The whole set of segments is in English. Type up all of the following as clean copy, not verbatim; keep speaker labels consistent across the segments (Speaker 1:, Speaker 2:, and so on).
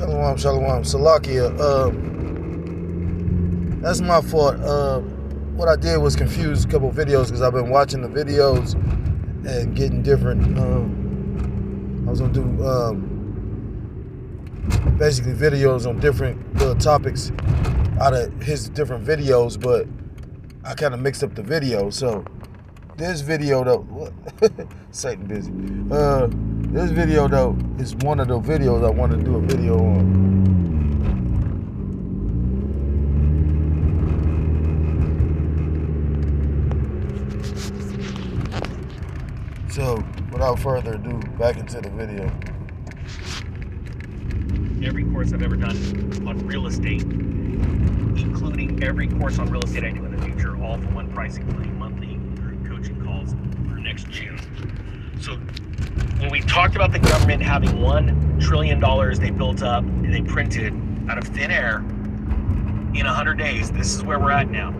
Speaker 1: Shalom, shalom. Salakia. That's my fault. What I did was confuse a couple videos because I've been watching the videos and getting different. I was gonna do basically videos on different topics out of his different videos, but I kind of mixed up the videos. So this video though, Satan busy. This video though is one of the videos I want to do a video on. So, without further ado, back into the video.
Speaker 2: Every course I've ever done on real estate, including every course on real estate I do in the future, all for one price, including monthly group coaching calls for next June. So, when we talked about the government having $1 trillion they built up and they printed out of thin air in 100 days, this is where we're at now.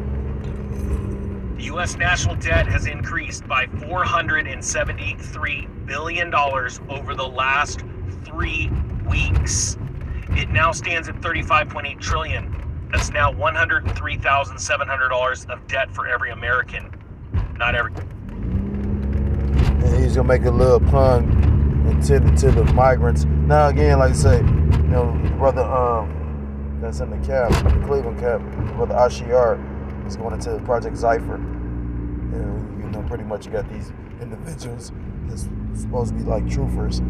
Speaker 2: The U.S. national debt has increased by $473 billion over the last 3 weeks. It now stands at $35.8 trillion. That's now $103,700 of debt for every American. Not every.
Speaker 1: And he's gonna make a little pun intended to the migrants. Now again, like I say, you know, brother that's in the cap, the Cleveland cap, brother Ashiar, is going into Project Zypher. And, you know, pretty much you got these individuals that's supposed to be like truthers.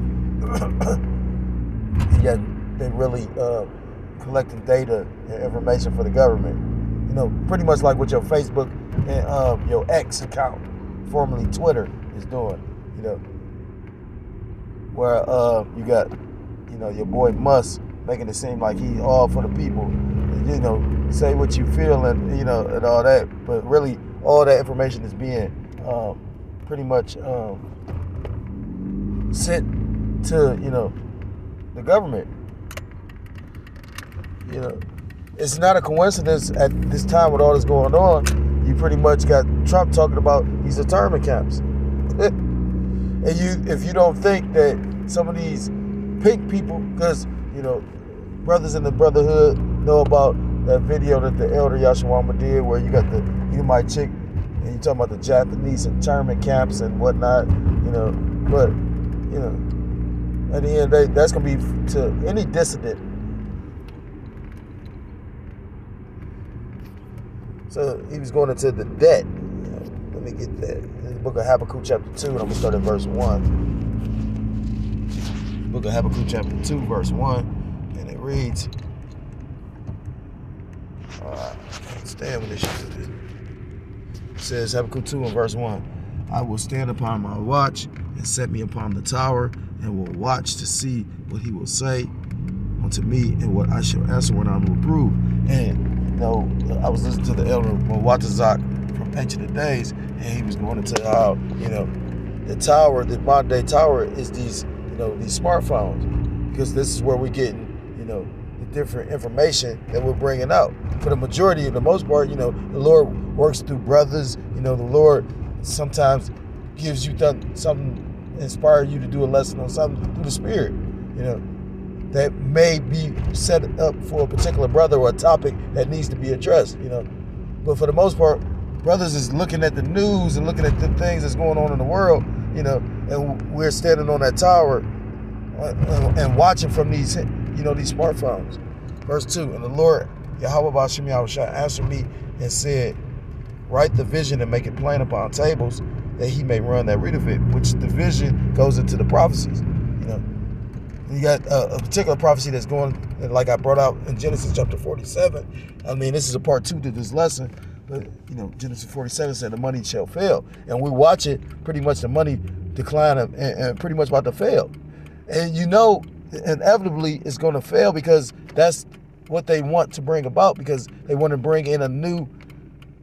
Speaker 1: Yet they really collecting data and information for the government. You know, pretty much like what your Facebook and your X account, formerly Twitter, is doing. You know, where you got, you know, your boy Musk making it seem like he all for the people. You know, say what you feel and, you know, and all that, but really all that information is being pretty much sent to, you know, the government. You know, it's not a coincidence at this time with all this going on. You pretty much got Trump talking about these internment camps. And if you don't think that some of these pink people, because, you know, brothers in the Brotherhood know about that video that the elder Yashawama did where you got the Edomite chick and you talking about the Japanese internment camps and whatnot, you know, but, you know, at the end of the day, that's going to be to any dissident. So he was going into the debt. You know, let me get that. In the book of Habakkuk chapter 2, and I'm going to start at verse 1. Book of Habakkuk chapter 2, verse 1, and it reads, I stand with this shit. It says, Habakkuk 2 and verse 1, I will stand upon my watch and set me upon the tower and will watch to see what he will say unto me and what I shall answer when I'm reproved. And, you know, I was listening to the elder Mwatazak from Ancient of Days, and he was going into how, you know, the tower, the modern day tower is these, you know, these smartphones, because this is where we're getting, you know, the different information that we're bringing out. For the majority, of the most part, you know, the Lord works through brothers. You know, the Lord sometimes gives you something, inspire you to do a lesson on something through the Spirit, you know, that may be set up for a particular brother or a topic that needs to be addressed, you know. But for the most part, brothers is looking at the news and looking at the things that's going on in the world, you know, and we're standing on that tower and watching from these, you know, these smartphones. Verse 2, and the Lord, Yahweh Ba'ashem Yahushua, answered me and said, write the vision and make it plain upon tables, that he may run that read of it, which the vision goes into the prophecies, you know. You got a particular prophecy that's going, like I brought out in Genesis chapter 47. I mean, this is a part 2 to this lesson, but, you know, Genesis 47 said the money shall fail. And we watch it, pretty much the money decline and pretty much about to fail. And you know, inevitably it's going to fail because that's what they want to bring about, because they want to bring in a new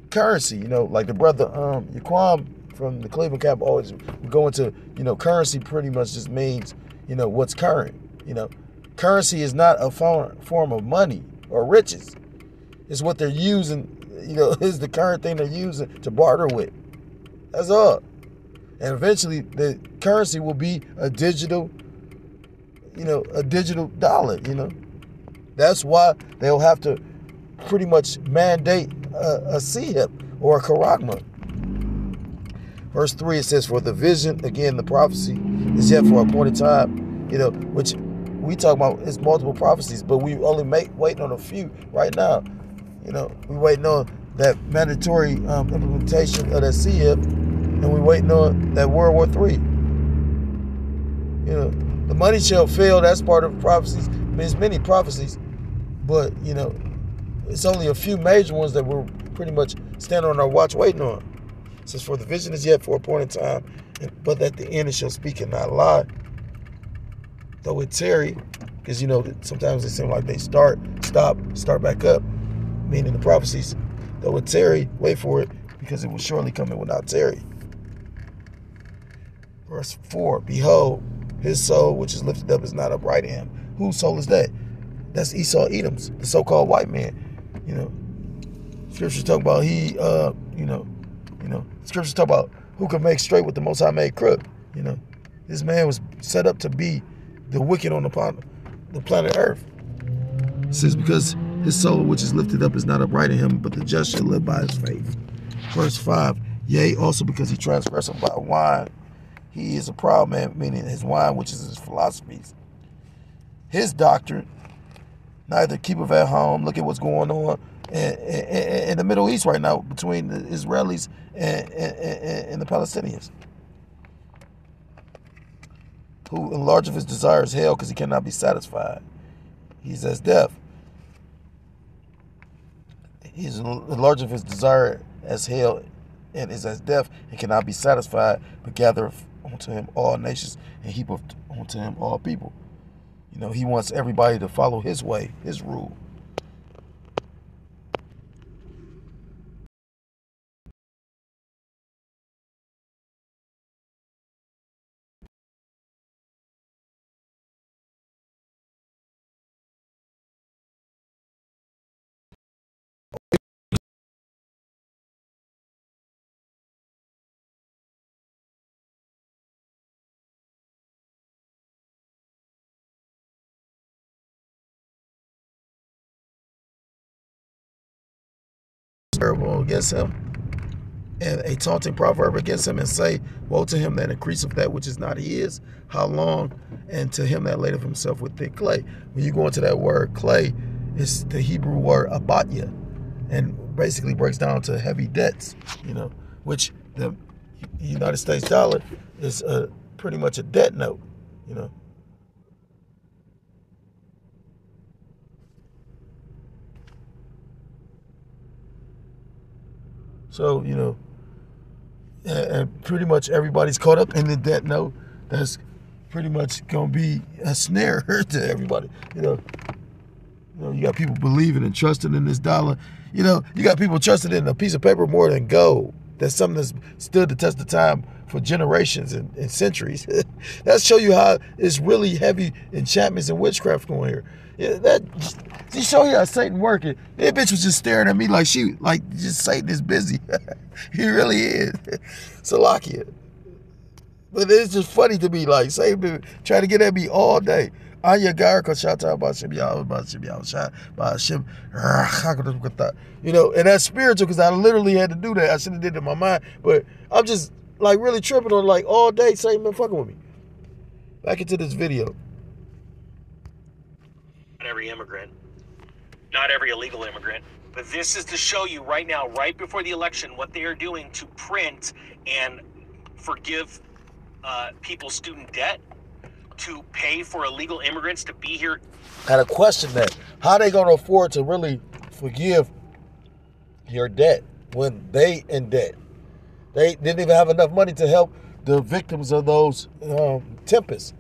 Speaker 1: currency. You know, like the brother Yaquam from the Cleveland cap always go into, you know, currency pretty much just means, you know, what's current. You know, currency is not a form of money or riches. It's what they're using, you know, is the current thing they're using to barter with. That's all. And eventually the currency will be a digital, you know, a digital dollar, you know. That's why they'll have to pretty much mandate a CHIP or a charagma. Verse 3, it says, for the vision, again, the prophecy is yet for a appointed time, which we talk about is multiple prophecies, but we only waiting on a few right now. We waiting on that mandatory implementation of that CHIP, and we waiting on that World War III. The money shall fail. That's part of prophecies. I mean, there's many prophecies, but it's only a few major ones that we're pretty much standing on our watch waiting on. It says, for the vision is yet for a appointed time, but at the end it shall speak and not lie. Though it tarry, because sometimes it seems like they start back up, meaning the prophecies. Though it tarry, wait for it, because it will surely come in without tarry. Verse 4, behold, his soul which is lifted up is not upright in him. Whose soul is that? That's Esau Edom's, the so-called white man. Scriptures talk about scriptures talk about who can make straight what the Most High made crooked. This man was set up to be the wicked on the planet Earth. It says, because his soul which is lifted up is not upright in him, but the just shall live by his faith. Verse 5, yea, also because he transgressed by wine, he is a proud man, meaning his wine, which is his philosophies. His doctrine, neither keepeth at home. Look at what's going on in the Middle East right now between the Israelis and the Palestinians. Who enlargeth his desires hell, because he cannot be satisfied. He's as death. He's enlargeth his desire as hell, and is as death, and cannot be satisfied, but gathereth unto him all nations, and heapeth unto him all people. He wants everybody to follow his way, his rule. Against him, and a taunting proverb against him, and say, woe to him that increaseth that which is not his, how long? And to him that ladeth himself with thick clay. When you go into that word clay, it's the Hebrew word abatya, and basically breaks down to heavy debts, which the United States dollar is pretty much a debt note, So, and pretty much everybody's caught up in the debt note. That's pretty much going to be a snare to everybody. You got people believing and trusting in this dollar. You got people trusting in a piece of paper more than gold. That's something that's stood the test of time for generations and centuries. That show you how it's really heavy enchantments and witchcraft going here. That show you how Satan working. That bitch was just staring at me like just Satan is busy. He really is. Salakia. But it's just funny to me, like Satan been trying to get at me all day. Anya Garka Shata about Shim Shah by Shim. And that's spiritual because I literally had to do that. I should have did it in my mind. But I'm just like really tripping on like all day Satan been fucking with me. Back into this video.
Speaker 2: Not every immigrant, not every illegal immigrant, but this is to show you right now, right before the election, what they are doing to print and forgive people's student debt, to pay for illegal immigrants to be here.
Speaker 1: I had a question that, how are they going to afford to really forgive your debt when they in debt? They didn't even have enough money to help the victims of those tempests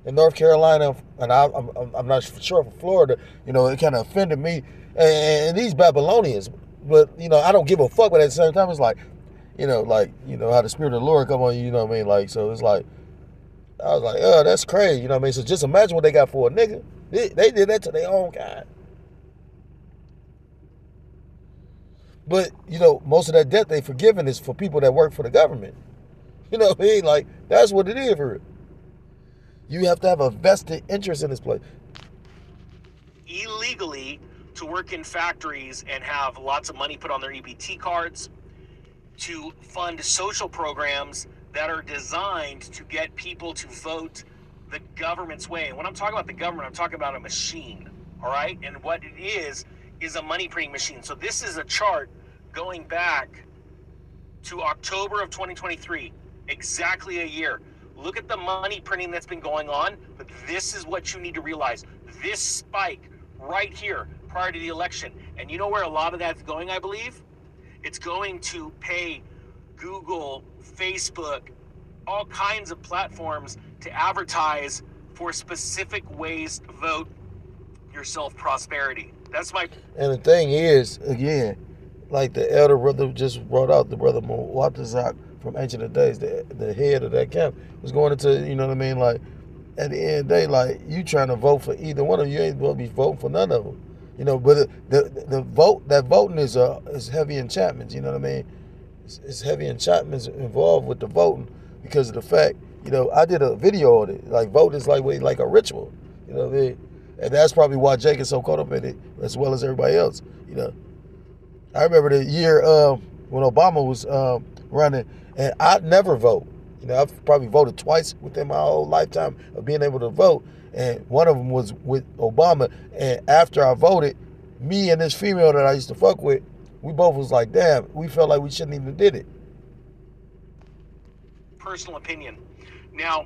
Speaker 1: in North Carolina, and I'm not sure for Florida. It kind of offended me, and these Babylonians. But I don't give a fuck. But at the same time, it's like, how the Spirit of the Lord come on you. What I mean? Like, so it's like, I was like, oh, that's crazy. What I mean? So just imagine what they got for a nigga. They did that to their own kind. But most of that debt they forgiven is for people that work for the government. What I mean? Like, that's what it is for it. You have to have a vested interest in this place.
Speaker 2: illegally to work in factories and have lots of money put on their EBT cards, to fund social programs that are designed to get people to vote the government's way. And when I'm talking about the government, I'm talking about a machine, all right? And what it is a money printing machine. So this is a chart going back to October of 2023, exactly a year. Look at the money printing that's been going on, but this is what you need to realize. This spike right here prior to the election. And you know where a lot of that's going, I believe? It's going to pay Google, Facebook, all kinds of platforms to advertise for specific ways to vote yourself prosperity. That's my...
Speaker 1: And the thing is, again, like the elder brother just brought out, the brother Mwatazak from Ancient of Days, the head of that camp, was going into, you know what I mean, like, at the end of the day, like, you trying to vote for either one of them, you ain't going to be voting for none of them. You know, but the voting is heavy enchantments, you know what I mean? It's heavy enchantments involved with the voting because of the fact, you know, I did a video on it. Like, voting is like a ritual, you know what I mean? And that's probably why Jake is so caught up in it, as well as everybody else, you know. I remember the year when Obama was running, and I'd never vote. You know, I've probably voted twice within my whole lifetime of being able to vote. And one of them was with Obama. And after I voted, me and this female that I used to fuck with, we both was like, damn, we felt like we shouldn't even did it.
Speaker 2: Personal opinion. Now,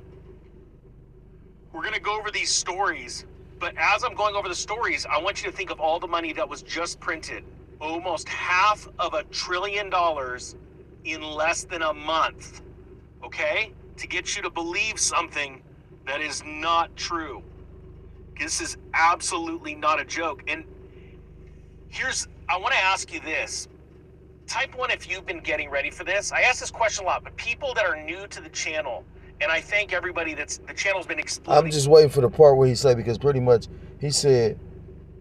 Speaker 2: we're going to go over these stories, but as I'm going over the stories, I want you to think of all the money that was just printed. Almost $500 billion in less than a month, okay? To get you to believe something that is not true. This is absolutely not a joke. And I want to ask you this. Type 1 if you've been getting ready for this. I ask this question a lot, but people that are new to the channel, and I thank everybody the channel's been exploding.
Speaker 1: I'm just waiting for the part where he said, because pretty much he said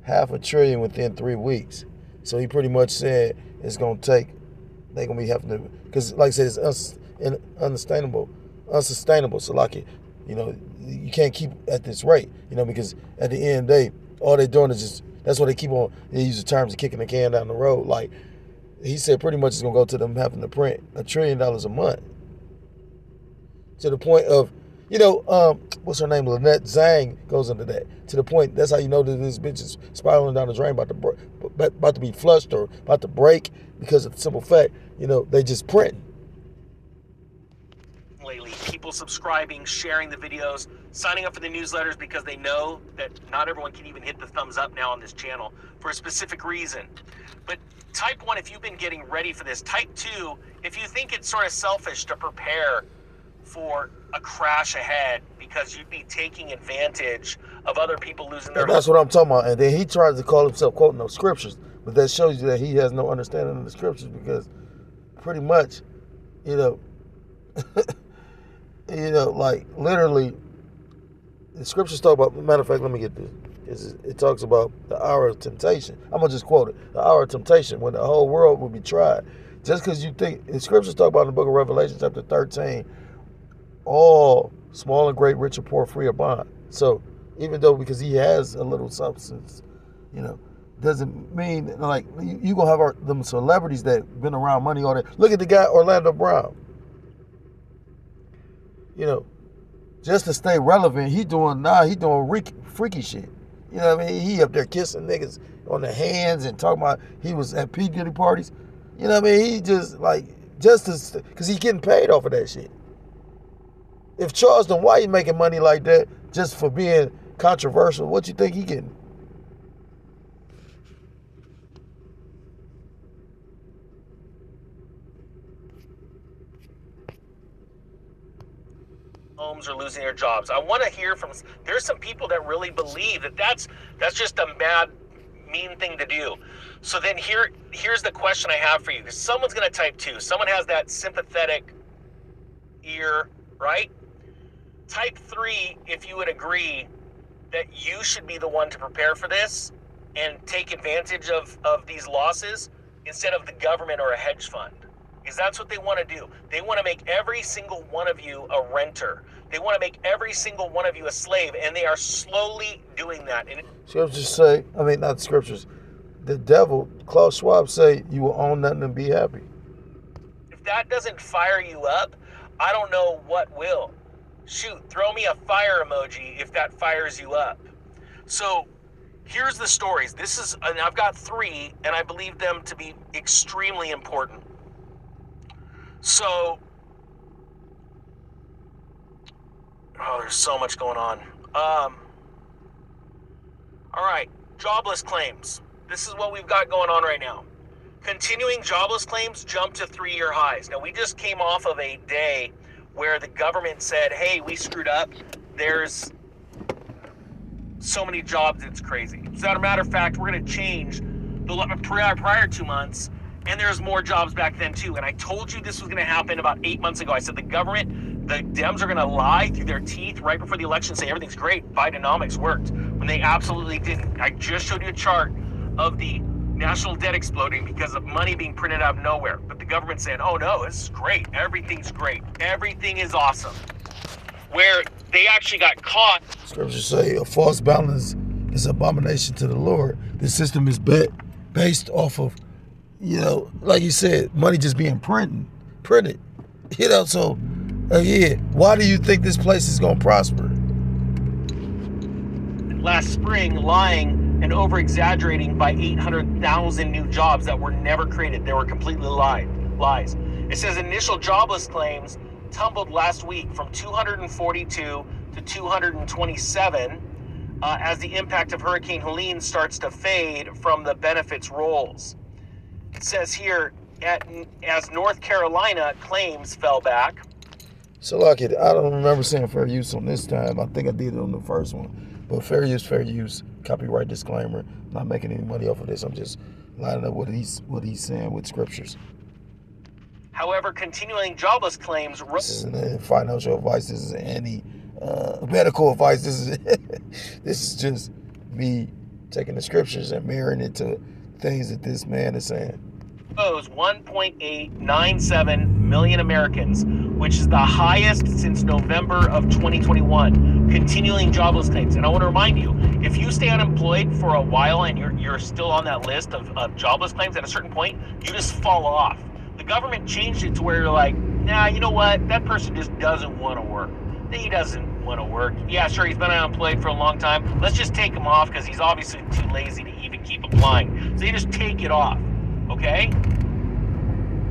Speaker 1: $500 billion within 3 weeks. So he pretty much said it's going to take, they're going to be having to, because like I said, it's unsustainable. So like, you know, you can't keep at this rate, you know, because at the end of the day, all they're doing is just, that's why they keep on, they use the terms of kicking the can down the road. Like, he said pretty much it's going to go to them having to print $1 trillion a month. To the point of, you know, what's her name? Lynette Zhang goes into that. To the point, that's how you know that this bitch is spiraling down the drain, about to be flushed or about to break, because of the simple fact, you know, they just print.
Speaker 2: Lately, people subscribing, sharing the videos, signing up for the newsletters because they know that not everyone can even hit the thumbs up now on this channel for a specific reason. But type 1 if you've been getting ready for this. Type 2 if you think it's sort of selfish to prepare for a crash ahead because you'd be taking advantage of other people losing their...
Speaker 1: That's what I'm talking about. And then he tries to call himself quoting those scriptures, but that shows you that he has no understanding of the scriptures, because pretty much, you know, you know, like literally, the scriptures talk about, matter of fact, let me get this. It talks about the hour of temptation. I'm going to just quote it. The hour of temptation, when the whole world will be tried. Just because you think, the scriptures talk about in the book of Revelation, chapter 13, all small and great, rich and poor, free or bond. So even though, because he has a little substance, you know, doesn't mean, like, you going to have them celebrities that been around money all that. Look at the guy, Orlando Brown. You know, just to stay relevant, he doing freaky shit. You know what I mean? He up there kissing niggas on the hands and talking about he was at P. Diddy parties. You know what I mean? He just, like, because he's getting paid off of that shit. If Charleston White making money like that just for being controversial, what you think he getting?
Speaker 2: Homes are losing their jobs. I want to hear from, there's some people that really believe that that's just a mad, mean thing to do. So then here's the question I have for you. Someone's going to type 2. Someone has that sympathetic ear, right? Type 3 if you would agree that you should be the one to prepare for this and take advantage of these losses instead of the government or a hedge fund. Because that's what they want to do. They want to make every single one of you a renter. They want to make every single one of you a slave, and they are slowly doing that. And
Speaker 1: scriptures say, I mean, not scriptures, the devil, Klaus Schwab say, you will own nothing and be happy.
Speaker 2: if that doesn't fire you up, I don't know what will. Shoot, throw me a fire emoji if that fires you up. So here's the stories. And I've got 3, and I believe them to be extremely important. So, there's so much going on. All right, jobless claims. This is what we've got going on right now. Continuing jobless claims jumped to 3-year highs. Now, we just came off of a day where the government said, hey, we screwed up. There's so many jobs, it's crazy. As a matter of fact, we're going to change the prior 2 months, and there's more jobs back then too. And I told you this was going to happen about 8 months ago. I said the Dems are going to lie through their teeth right before the election, say everything's great, Bidenomics worked, when they absolutely didn't. I just showed you a chart of the national debt exploding because of money being printed out of nowhere. But the government said, oh no, this is great. Everything's great. Everything is awesome. Where they actually got caught.
Speaker 1: Scriptures say a false balance is abomination to the Lord. This system is based off of, like you said, money just being printed. So, why do you think this place is going to prosper?
Speaker 2: Last spring, lying and over-exaggerating by 800,000 new jobs that were never created. They were completely lies. It says initial jobless claims tumbled last week from 242 to 227 as the impact of Hurricane Helene starts to fade from the benefits rolls. It says here, as North Carolina claims fell back.
Speaker 1: So, I don't remember saying fair use on this time. I think I did it on the first one. But fair use, copyright disclaimer. Not making any money off of this. I'm just lining up what he's saying with scriptures.
Speaker 2: However, continuing jobless claims.
Speaker 1: This isn't financial advice. This isn't any medical advice. This is just me taking the scriptures and mirroring it to things that this man is saying.
Speaker 2: 1.897 million Americans, which is the highest since November of 2021. Continuing jobless claims. And I want to remind you, if you stay unemployed for a while and you're still on that list of jobless claims, at a certain point, you just fall off. The government changed it to where you're like, nah, you know what? That person just doesn't want to work. He doesn't want to work. Yeah, sure, he's been unemployed for a long time. Let's just take him off because he's obviously too lazy to even keep applying. So you just take it off. Okay?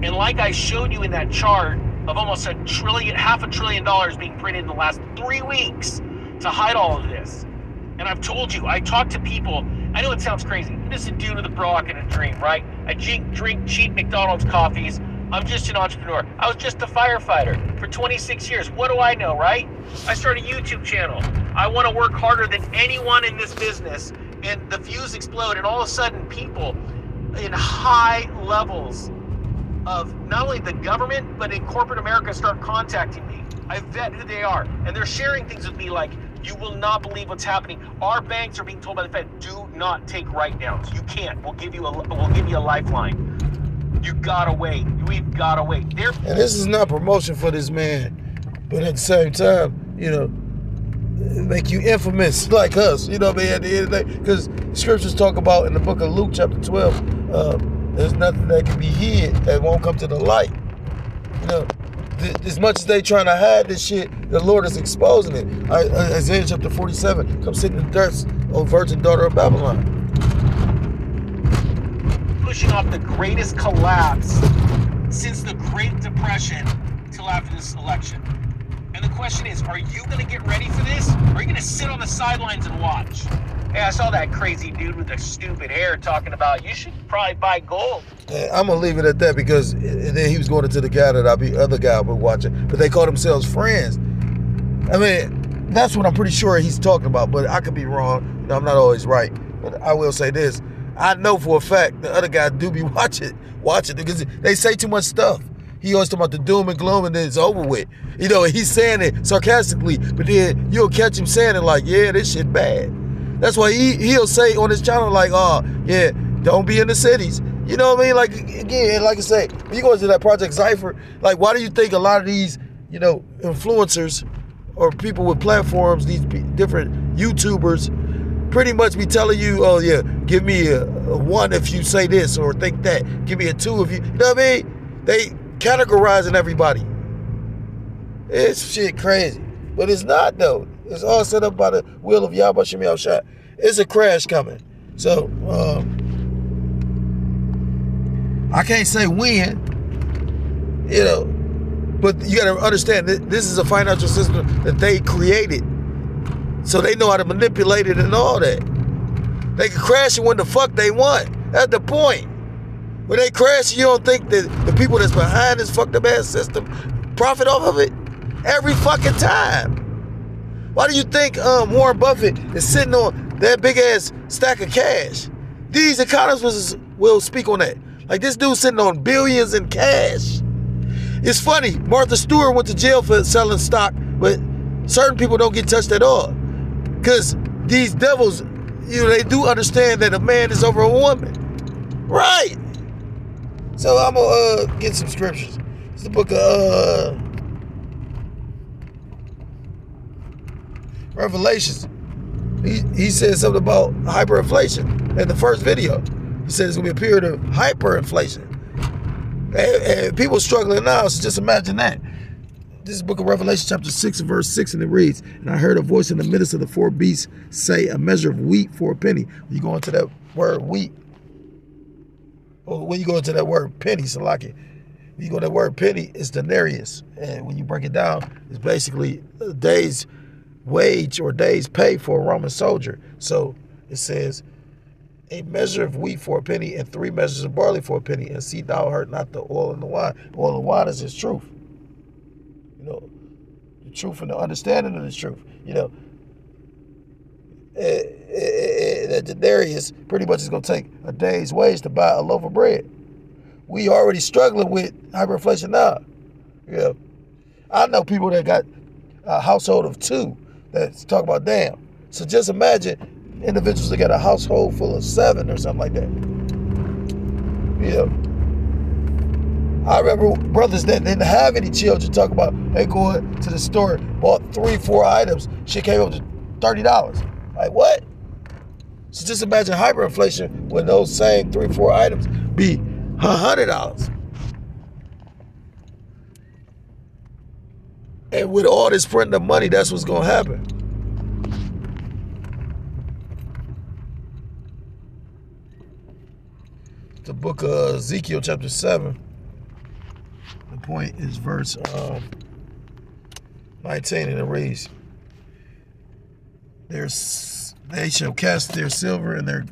Speaker 2: And like I showed you in that chart of almost $500 billion being printed in the last 3 weeks to hide all of this. And I've told you, I talk to people, I know it sounds crazy. I'm just a dude with a Brock and a dream, right? I drink cheap McDonald's coffees. I'm just an entrepreneur. I was just a firefighter for 26 years. What do I know, right? I started a YouTube channel. I want to work harder than anyone in this business, and the views explode, and all of a sudden people in high levels of not only the government, but in corporate America start contacting me. I vet who they are, and they're sharing things with me like, you will not believe what's happening. Our banks are being told by the Fed, do not take write-downs. You can't. We'll give you a lifeline. You gotta wait. We've gotta wait.
Speaker 1: And this is not promotion for this man, but at the same time, make you infamous like us. At the end of the day, because scriptures talk about in the book of Luke, chapter 12. There's nothing that can be hid that won't come to the light. As much as they trying to hide this shit, the Lord is exposing it. Isaiah chapter 47, come sit in the dust, O virgin daughter of Babylon.
Speaker 2: Pushing off the greatest collapse since the Great Depression till after this election. And the question is, are you going to get ready for this? Or are you going to sit on the sidelines and watch? Hey, I saw that crazy dude with the stupid hair talking about you should probably buy gold.
Speaker 1: I'm going to leave it at that because then he was going into the guy that other guy would watch it. But they call themselves friends. I mean, that's what I'm pretty sure he's talking about. But I could be wrong. I'm not always right. But I will say this. I know for a fact the other guy do be watching because they say too much stuff. He always talking about the doom and gloom and then it's over with. He's saying it sarcastically, but then you'll catch him saying it like, yeah, this shit bad. That's why he'll say on his channel like, oh, yeah, don't be in the cities. You know what I mean? Like, again, like I say, when you go into that Project Cypher, like, why do you think a lot of these, influencers or people with platforms, these different YouTubers, pretty much be telling you, oh yeah, give me a 1 if you say this or think that. Give me a 2 if you know what I mean? They categorizing everybody. It's shit crazy. But it's not though. It's all set up by the will of Yahweh Shem Yahushua. It's a crash coming. So I can't say when, you know, but you got to understand that this is a financial system that they created. So they know how to manipulate it and all that. They can crash it when the fuck they want. That's the point. When they crash, you don't think that the people that's behind this fucked up ass system profit off of it? Every fucking time. Why do you think Warren Buffett is sitting on that big ass stack of cash? These economists will speak on that. Like this dude sitting on billions in cash. It's funny, Martha Stewart went to jail for selling stock, but certain people don't get touched at all. Because these devils, you know, they do understand that a man is over a woman. Right. So I'm going to get some scriptures. It's the book of Revelations. He said something about hyperinflation in the first video. He said it's going to be a period of hyperinflation. And people struggling now, so just imagine that. This is the book of Revelation chapter 6 and verse 6, and it reads, and I heard a voice in the midst of the 4 beasts say, a measure of wheat for a penny. When you go into that word wheat, or when you go into that word penny, Salaki, when you go to that word penny, it's denarius. And when you break it down, it's basically a day's wage or day's pay for a Roman soldier. So it says, a measure of wheat for a penny and 3 measures of barley for a penny, and see thou hurt not the oil and the wine. Oil and wine is his truth. You know, the truth and the understanding of the truth. You know, that denarius pretty much is going to take a day's wage to buy a loaf of bread. We already struggling with hyperinflation now. You know, I know people that got a household of 2 that's talk about damn. So just imagine individuals that got a household full of 7 or something like that. You know, I remember brothers that didn't have any children talk about they going to the store, bought 3-4 items, shit came up to $30. Like what? So just imagine hyperinflation when those same 3-4 items be $100. And with all this printing of money, that's what's gonna happen. The book of Ezekiel chapter 7. The point is verse 19, and it reads, they shall cast their silver and their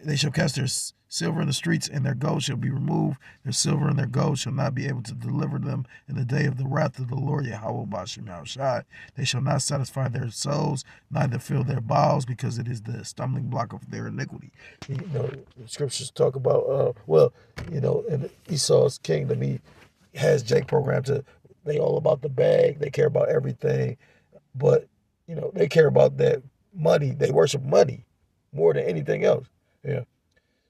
Speaker 1: they shall cast their silver in the streets, and their gold shall be removed. Their silver and their gold shall not be able to deliver them in the day of the wrath of the Lord Yahweh Bashem Yahushai. They shall not satisfy their souls, neither fill their bowels, because it is the stumbling block of their iniquity. You know, the scriptures talk about, well, you know, in Esau's kingdom, he has Jake programmed to, they all about the bag, they care about everything, but, you know, they care about that money, they worship money more than anything else. Yeah.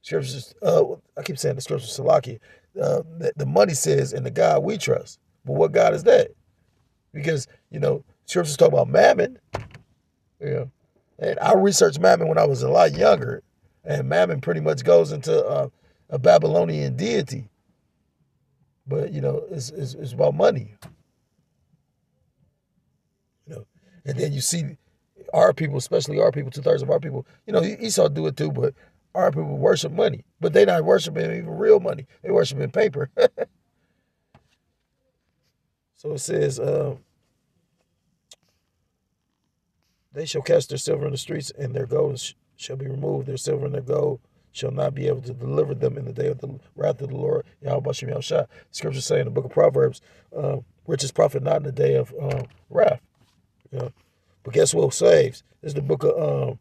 Speaker 1: Scriptures, I keep saying the scriptures, Salaki, the money says in the God we trust. But what God is that? Because, you know, scriptures talk about mammon. Yeah. And I researched mammon when I was a lot younger. And mammon pretty much goes into a Babylonian deity. But, you know, it's about money. You know, and then you see our people, especially our people, 2/3 of our people, you know, Esau do it too, but our people worship money, but they not worshiping even real money. They worshiping paper. So it says, they shall cast their silver in the streets, and their gold shall be removed. Their silver and their gold shall not be able to deliver them in the day of the wrath of the Lord Yahweh Bashem Yahushua. Scriptures say in the book of Proverbs, riches profit not in the day of wrath. You know? But guess what saves? This is the book of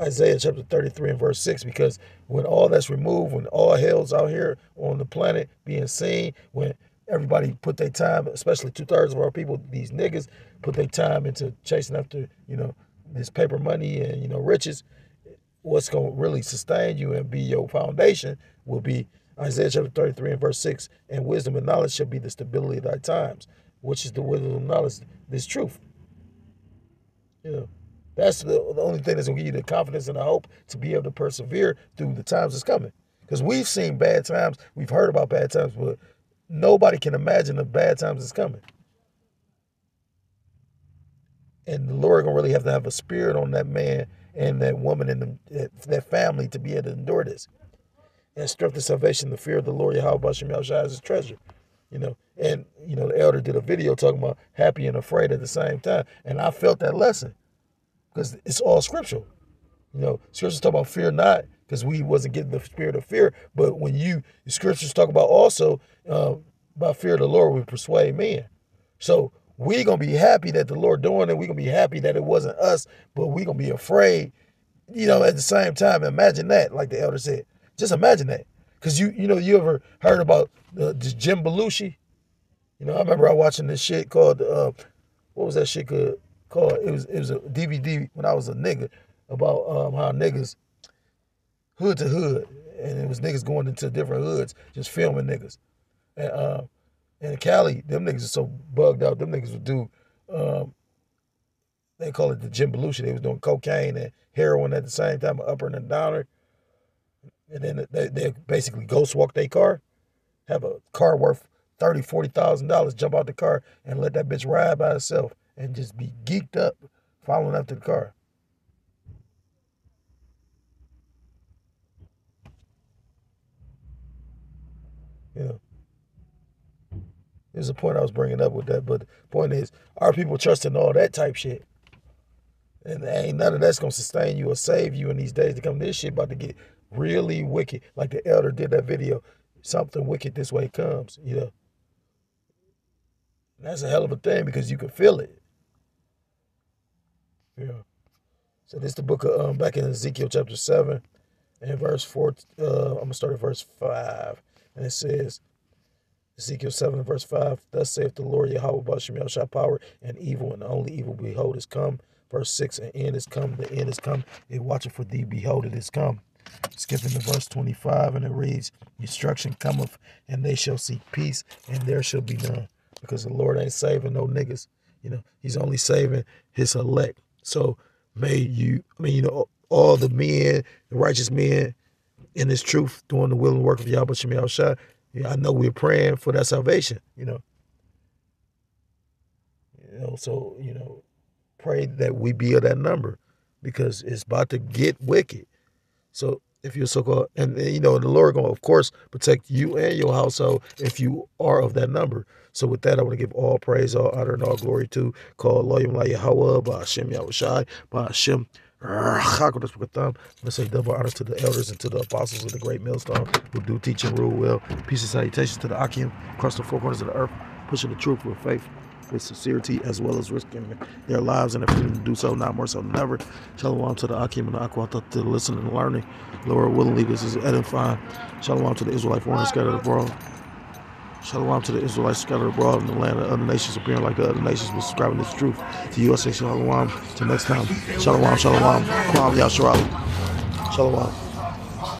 Speaker 1: Isaiah chapter 33 and verse 6, because when all that's removed, when all hell's out here on the planet being seen, when everybody put their time, especially 2/3 of our people, these niggas, put their time into chasing after, you know, this paper money and, you know, riches, what's going to really sustain you and be your foundation will be Isaiah chapter 33 and verse 6, and wisdom and knowledge shall be the stability of thy times. which is the wisdom of knowledge, this truth. You know, that's the only thing that's gonna give you the confidence and the hope to be able to persevere through the times that's coming. Because we've seen bad times, we've heard about bad times, but nobody can imagine the bad times that's coming. And the Lord gonna really have to have a spirit on that man and that woman and that family to be able to endure this. And strength of salvation, the fear of the Lord Yahweh Bashem Yahushua is his treasure. You know, and you know, the elder did a video talking about happy and afraid at the same time. And I felt that lesson. Because it's all scriptural. You know, scriptures talk about fear not, because we wasn't getting the spirit of fear. But when the scriptures talk about also about fear of the Lord will persuade men. So we're going to be happy that the Lord doing it. We're going to be happy that it wasn't us, but we're going to be afraid, you know, at the same time. Imagine that, like the elder said. Just imagine that. Because, you know, you ever heard about Jim Belushi? You know, I remember I watching this shit called, what was that shit called? It was a DVD when I was a nigga about how niggas, hood to hood, and it was niggas going into different hoods, just filming niggas. And in Cali, them niggas are so bugged out. Them niggas would do, they call it the Jim Belushi. They was doing cocaine and heroin at the same time, upper and a downer. And then they basically ghost walk their car, have a car worth $30,000, $40,000, jump out the car and let that bitch ride by itself and just be geeked up following after the car. You know, there's a point I was bringing up with that, but the point is, are people trusting all that type shit? And ain't none of that's going to sustain you or save you in these days to come. This shit about to get really wicked. Like the elder did that video, something wicked this way comes, you know. And that's a hell of a thing because you can feel it. Yeah. So this is the book of, back in Ezekiel chapter 7 and verse 4, I'm going to start at verse 5. And it says, Ezekiel 7 and verse 5, thus saith the Lord Yahweh Bashem Yahushua, power and evil, and the only evil, behold, is come. Verse 6, an end is come, the end is come. It watcheth for thee, behold, it is come. Skipping to verse 25, and it reads, destruction cometh, and they shall seek peace, and there shall be none. Because the Lord ain't saving no niggas. You know, he's only saving his elect. So may you, you know, all the men, the righteous men in this truth, doing the will and work of Yahweh Shem Yahushua, I know we're praying for that salvation, you know. So, you know, pray that we be of that number because it's about to get wicked. So if you're so-called, and you know, the Lord going to, of course, protect you and your household if you are of that number. So with that, I want to give all praise, all honor, and all glory to call Loyim La Yahweh, Ba'ashem Yahushai, Ba'ashem Rachak. Let's say double honors to the elders and to the apostles of the great millstone who do teach and rule well. Peace and salutations to the Akim across the four corners of the earth, pushing the truth with faith, with sincerity, as well as risking their lives and their freedom to do so, now more so than ever. Shalom to the Akim and the Aquata, to the listening and learning. Lord willingly, this is edifying. Shalom to the Israelite foreigners scattered abroad. Shalom to the Israelites scattered abroad in the land of other nations, appearing like the other nations, but subscribing this truth. To USA, shalom. Till next time, shalom, shalom. Kwam Yasharali. Shalom.